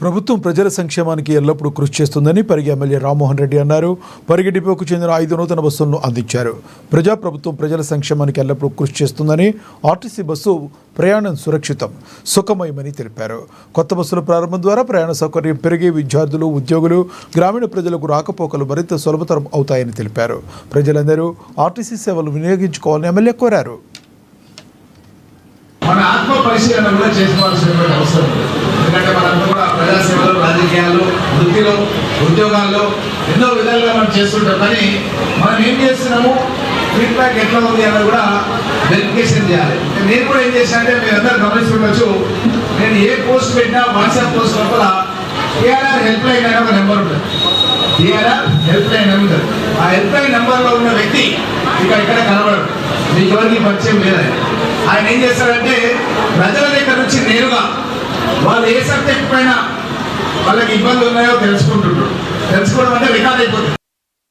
ప్రభుత్వం ప్రజల సంక్షేమానికి ఎల్లప్పుడూ కృషి చేస్తుందని పరిగి ఎమ్మెల్యే రామ్మోహన్ రెడ్డి అన్నారు. పరిగి డిపోకు చెందిన 5 నూతన బస్సులను అందించారు. ప్రభుత్వం ప్రజల సంక్షేమానికి ఎల్లప్పుడూ కృషి చేస్తుందని, ఆర్టీసీ బస్సు ప్రయాణం సురక్షితం, సుఖమయమని తెలిపారు. కొత్త బస్సుల ప్రారంభం ద్వారా ప్రయాణ సౌకర్యం పెరిగి విద్యార్థులు, ఉద్యోగులు, గ్రామీణ ప్రజలకు రాకపోకలు మరింత సులభతరం అవుతాయని తెలిపారు. ప్రజలందరూ ఆర్టీసీ సేవలు వినియోగించుకోవాలని ఎమ్మెల్యే కోరారు. మన ఆత్మ పరిశీలన కూడా చేసుకోవాల్సినటువంటి అవసరం ఉంది. ఎందుకంటే మనంతా కూడా ప్రజాసేవలో, రాజకీయాల్లో, వృత్తిలో, ఉద్యోగాల్లో ఎన్నో విధాలుగా మనం చేస్తుంటాం. కానీ మనం ఏం చేస్తున్నాము, ఫీడ్బ్యాక్ ఎట్లా ఉంది అన్నది కూడా వెరిఫికేషన్ చేయాలి. నేను కూడా ఏం చేశాను అంటే, మీరు అందరూ గమనిస్తుండొచ్చు, నేను ఏ పోస్ట్ పెట్టినా వాట్సాప్ పోస్ట్ లోపల టీఆర్ఆర్ హెల్ప్ లైన్ అనే ఒక నెంబర్ ఉంటుంది. టీఆర్ఆర్ హెల్ప్ లైన్ అని ఉంటుంది. ఆ హెల్ప్ లైన్ నెంబర్లో ఉన్న వ్యక్తి ఇక్కడ కనబడడు, మీకు ఎవరికి పరిచయం లేదని. ఆయన ఏం చేస్తారంటే, ప్రజల దగ్గర నుంచి నేరుగా వాళ్ళు ఏ సబ్జెక్ట్ పైన వాళ్ళకి ఇబ్బందులు ఉన్నాయో తెలుసుకోవడం అంటే రికార్డ్ అయిపోతుంది.